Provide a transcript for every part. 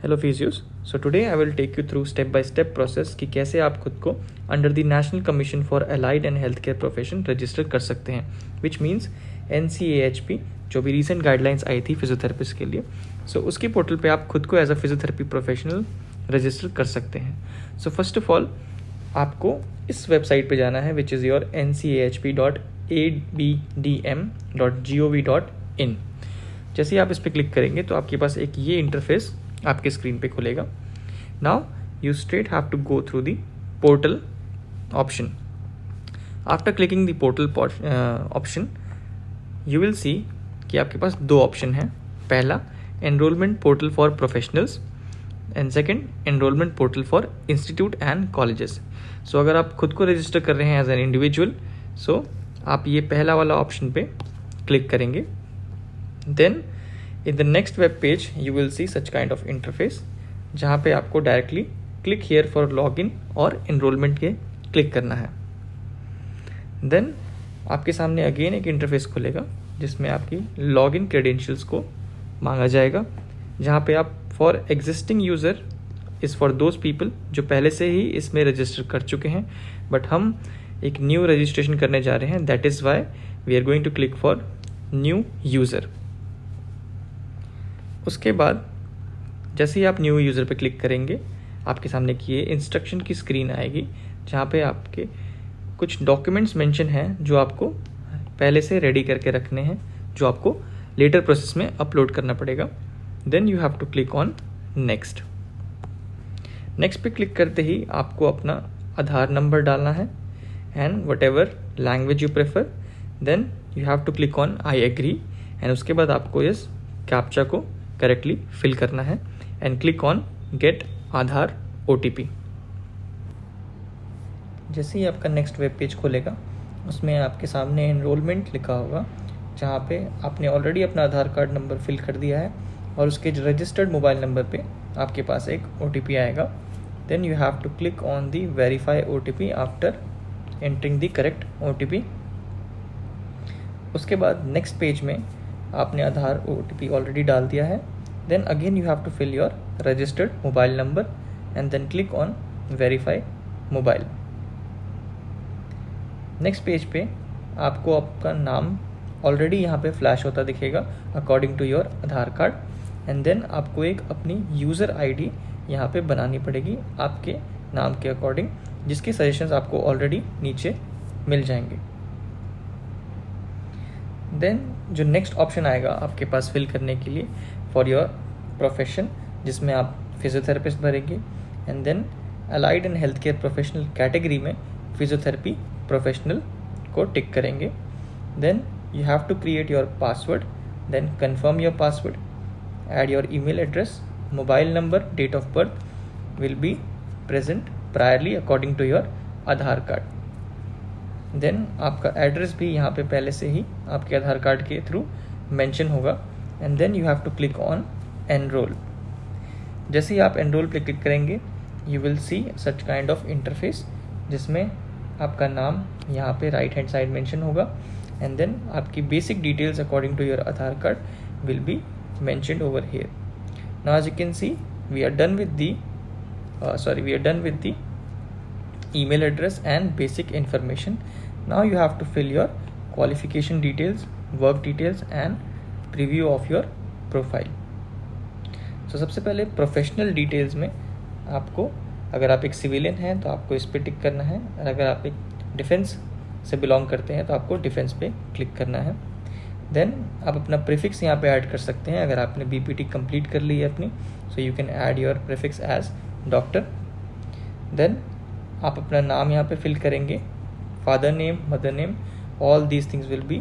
Hello physios, so today I will take you through step by step process कि कैसे आप खुद को under the national commission for allied and health care profession register कर सकते हैं, विच मीन्स NCAHP जो भी रिसेंट गाइडलाइंस आई थी फिजियोथेरेपिस्ट के लिए। सो उसकी पोर्टल पे आप खुद को as a physiotherapy professional register कर सकते हैं। सो फर्स्ट ऑफ ऑल आपको इस वेबसाइट पे जाना है विच इज़ योर ncahp.abdm.gov.in। जैसे ही आप इस पर क्लिक करेंगे तो आपके पास एक ये इंटरफेस आपके स्क्रीन पे खुलेगा। Now you straight have to go through the portal option. After clicking the portal option you will see कि आपके पास दो ऑप्शन हैं। पहला enrolment portal for professionals and second enrolment portal for institute and colleges. So अगर आप खुद को रजिस्टर कर रहे हैं एज एन इंडिविजुअल, सो आप ये पहला वाला ऑप्शन पे क्लिक करेंगे। Then in the next web page you will see such kind of interface जहाँ पे आपको directly click here for login और enrollment के क्लिक करना है। देन आपके सामने अगेन एक इंटरफेस खुलेगा जिसमें आपकी लॉगिन क्रेडेंशियल्स को मांगा जाएगा, जहाँ पे आप for existing user is for those people जो पहले से ही इसमें रजिस्टर कर चुके हैं, बट हम एक न्यू रजिस्ट्रेशन करने जा रहे हैं। That is why we are going to click for new user. उसके बाद जैसे ही आप न्यू यूज़र पे क्लिक करेंगे आपके सामने की ये इंस्ट्रक्शन की स्क्रीन आएगी, जहाँ पे आपके कुछ डॉक्यूमेंट्स मेंशन हैं जो आपको पहले से रेडी करके रखने हैं, जो आपको लेटर प्रोसेस में अपलोड करना पड़ेगा। Then you have to click on next. Next पे क्लिक करते ही आपको अपना आधार नंबर डालना है and whatever language you prefer. Then you have to click on I agree एंड उसके बाद आपको इस कैप्चा को करेक्टली फिल करना है and click on get Aadhaar OTP। जैसे ही आपका नेक्स्ट वेब पेज खोलेगा उसमें आपके सामने एनरोलमेंट लिखा होगा, जहाँ पे आपने ऑलरेडी अपना आधार कार्ड नंबर फिल कर दिया है और उसके रजिस्टर्ड मोबाइल नंबर पे आपके पास एक OTP आएगा। Then you have to click on the verify OTP after entering the correct OTP। उसके बाद नेक्स्ट पेज में आपने आधार OTP ऑलरेडी डाल दिया है। Then again you have to fill your registered mobile number and then click on verify mobile. Next page पे आपको आपका नाम ऑलरेडी यहाँ पे फ्लैश होता दिखेगा according to your Aadhaar card, and then आपको एक अपनी यूज़र ID यहाँ पे बनानी पड़ेगी आपके नाम के अकॉर्डिंग, जिसके सजेशंस आपको ऑलरेडी नीचे मिल जाएंगे। देन जो नेक्स्ट ऑप्शन आएगा आपके पास फिल करने के लिए फॉर योर प्रोफेशन, जिसमें आप फिजियोथेरेपिस्ट भरेंगे and then allied and health care professional category में फिजियोथेरेपी प्रोफेशनल को टिक करेंगे। Then you have to create your password, then confirm your password, add your email address, mobile number, date of birth will be present priorly according to your Aadhaar card. Then आपका address भी यहाँ पे पहले से ही आपके Aadhaar card के through mention होगा and then you have to click on enrol. जैसे ही आप एनरोल पे क्लिक करेंगे you will see such kind of interface, जिसमें आपका नाम यहाँ पे राइट हैंड साइड मेंशन होगा एंड देन आपकी basic details according to your Aadhaar card will be mentioned over here. Now as you can see we are done with the email address and basic information. Now you have to fill your qualification details, work details and preview of your profile. So सबसे पहले professional details में आपको, अगर आप एक civilian हैं तो आपको इस पे टिक करना है, और अगर आप एक डिफेंस से बिलोंग करते हैं तो आपको डिफेंस पे क्लिक करना है। देन आप अपना प्रीफिक्स यहाँ पे ऐड कर सकते हैं अगर आपने BPT कंप्लीट कर ली है अपनी, so you can add your prefix as doctor. Then आप अपना नाम यहाँ पे फिल करेंगे, father name, mother name, all these things will be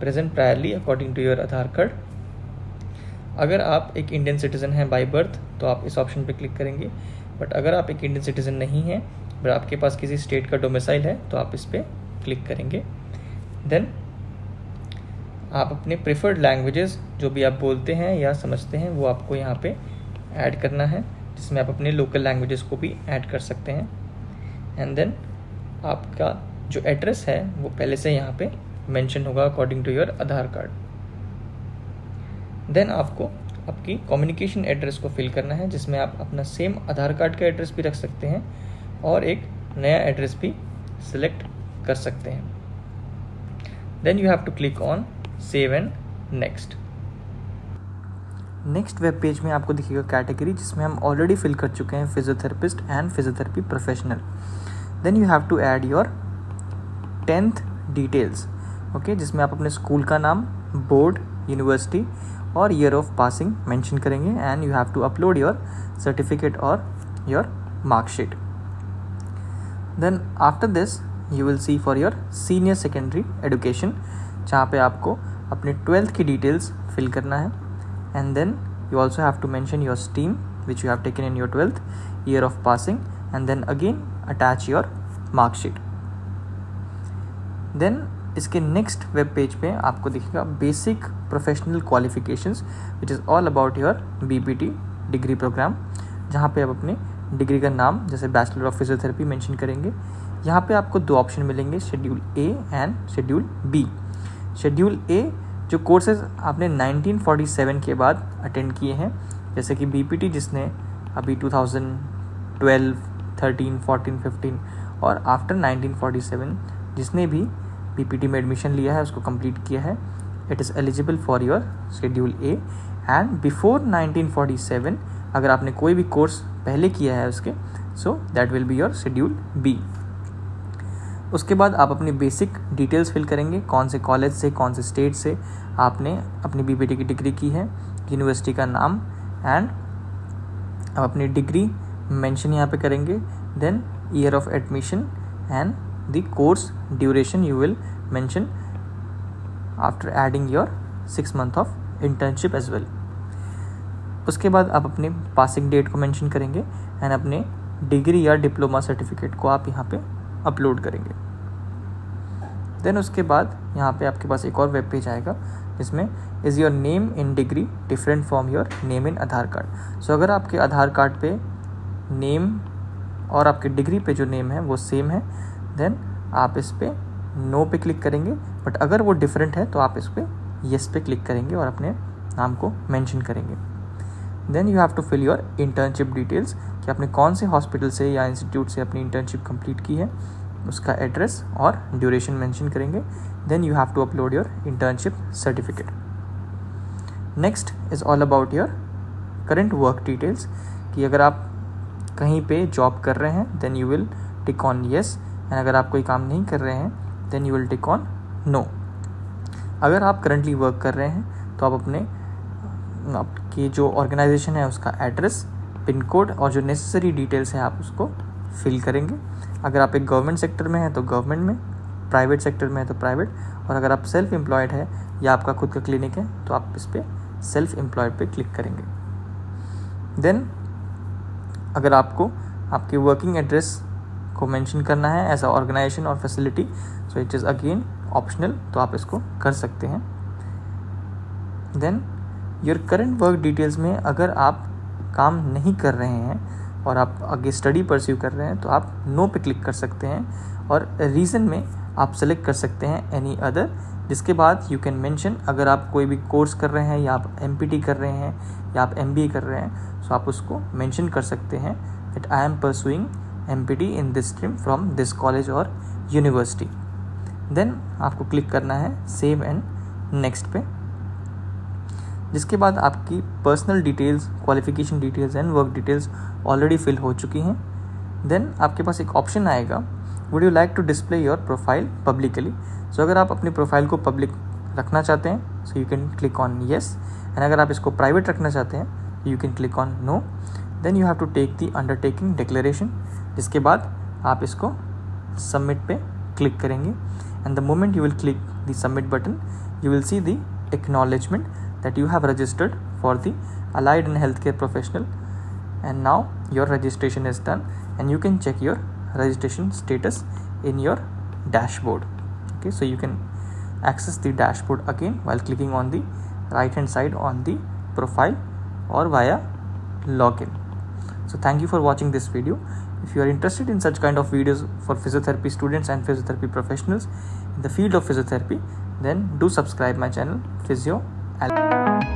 present priorly according to your Aadhaar card. अगर आप एक इंडियन सिटीज़न हैं बाय बर्थ तो आप इस ऑप्शन पे क्लिक करेंगे, बट अगर आप एक इंडियन सिटीज़न नहीं हैं बट आपके पास किसी स्टेट का डोमिसाइल है तो आप इस पर क्लिक करेंगे। देन आप अपने प्रेफर्ड लैंग्वेजेस जो भी आप बोलते हैं या समझते हैं वो आपको यहाँ पे ऐड करना है, जिसमें आप अपने लोकल लैंग्वेजेस को भी ऐड कर सकते हैं। एंड देन आपका जो एड्रेस है वो पहले से यहाँ पे मेंशन होगा according to your Aadhaar card. Then आपको आपकी कम्युनिकेशन एड्रेस को फिल करना है, जिसमें आप अपना सेम आधार कार्ड का एड्रेस भी रख सकते हैं और एक नया एड्रेस भी सिलेक्ट कर सकते हैं. Then you have to click on save and next. Next web page में आपको दिखेगा कैटेगरी, जिसमें हम ऑलरेडी फिल कर चुके हैं physiotherapist and physiotherapy professional. Then you have to add your 10th details, okay, जिसमें आप अपने स्कूल का नाम, बोर्ड, यूनिवर्सिटी और ईयर ऑफ पासिंग मेंशन करेंगे. And you have to upload your certificate और your marksheet. Then after this you will see for your senior secondary education, जहाँ पे आपको अपने 12th की डिटेल्स फिल करना है. And then you also have to mention your stream which you have taken in your 12th, year of passing, and then again attach your mark sheet. Then इसके next web page पे आपको दिखेगा basic professional qualifications which is all about your BPT degree program, जहाँ पे आप अपने degree का नाम जैसे बैचलर ऑफ फिजियोथेरेपी मेंशन करेंगे. यहाँ पे आपको 2 ऑप्शन मिलेंगे, schedule A and schedule B. Schedule A जो कोर्सेज आपने 1947 के बाद अटेंड किए हैं, जैसे कि बीपीटी जिसने अभी 2012, 13, 14, 15 और आफ्टर 1947 जिसने भी बीपीटी में एडमिशन लिया है उसको कंप्लीट किया है, it is eligible for your schedule A. And before 1947 अगर आपने कोई भी कोर्स पहले किया है उसके, so that will be your schedule B. उसके बाद आप अपनी बेसिक डिटेल्स फिल करेंगे, कौन से कॉलेज से, कौन से स्टेट से आपने अपनी बीपीटी की डिग्री की है, यूनिवर्सिटी का नाम, एंड आप अपनी डिग्री मेंशन यहाँ पे करेंगे. Then year of admission and the course duration you will mention after adding your 6 month of internship as well. उसके बाद आप अपने पासिंग डेट को मेंशन करेंगे एंड अपने डिग्री या डिप्लोमा सर्टिफिकेट को आप यहाँ पे अपलोड करेंगे. देन उसके बाद यहाँ पे आपके पास एक और वेब पेज आएगा जिसमें is your name in degree different from your name in Aadhaar card. So अगर आपके आधार कार्ड पे नेम और आपके डिग्री पे जो नेम है वो सेम है, देन आप इस पे नो पे क्लिक करेंगे. बट अगर वो डिफरेंट है तो आप इस पे येस पे क्लिक करेंगे और अपने नाम को मेंशन करेंगे. Then you have to fill your internship details, कि आपने कौन से हॉस्पिटल से या इंस्टीट्यूट से अपनी इंटर्नशिप कंप्लीट की है, उसका एड्रेस और ड्यूरेशन मेंशन करेंगे. Then you have to upload your internship certificate. Next is all about your current work details, कि अगर आप कहीं पे जॉब कर रहे हैं then you will tick on yes, and अगर आप कोई काम नहीं कर रहे हैं then you will tick on no. अगर आप करंटली वर्क कर रहे हैं तो आप अपने आपकी जो ऑर्गेनाइजेशन है उसका एड्रेस, पिन कोड और जो नेसेसरी डिटेल्स है आप उसको फिल करेंगे. अगर आप एक गवर्नमेंट सेक्टर में हैं तो गवर्नमेंट में, प्राइवेट सेक्टर में है तो प्राइवेट, और अगर आप सेल्फ एम्प्लॉयड है या आपका खुद का क्लिनिक है तो आप इस पर सेल्फ एम्प्लॉयड पे क्लिक करेंगे. देन अगर आपको आपके वर्किंग एड्रेस को मेंशन करना है एज अ ऑर्गेनाइजेशन और facility, so it is again optional, तो आप इसको कर सकते हैं. Then your current work details में अगर आप काम नहीं कर रहे हैं और आप आगे स्टडी परस्यू कर रहे हैं तो आप नो पे क्लिक कर सकते हैं, और रीज़न में आप सेलेक्ट कर सकते हैं एनी अदर, जिसके बाद यू कैन मेंशन अगर आप कोई भी कोर्स कर रहे हैं या आप एमपीटी कर रहे हैं या आप एमबीए कर रहे हैं, सो आप उसको मेंशन कर सकते हैं that I am pursuing MPT in this stream from this college और यूनिवर्सिटी. देन आपको क्लिक करना है सेव एंड नेक्स्ट पे, जिसके बाद आपकी personal details, qualification details and work details already fill हो चुकी हैं. देन आपके पास एक ऑप्शन आएगा, would you like to display your profile publicly. So अगर आप अपनी प्रोफाइल को पब्लिक रखना चाहते हैं so you can click on yes, and अगर आप इसको प्राइवेट रखना चाहते हैं you can click on no. Then you have to take the undertaking declaration, जिसके बाद आप इसको सबमिट पे क्लिक करेंगे, and the moment you will click the submit button you will see the acknowledgement that you have registered for the allied and healthcare professional, and now your registration is done and you can check your registration status in your dashboard. Okay, so you can access the dashboard again while clicking on the right hand side on the profile or via login. So thank you for watching this video. If you are interested in such kind of videos for physiotherapy students and physiotherapy professionals in the field of physiotherapy, then do subscribe my channel Physio Alchemy.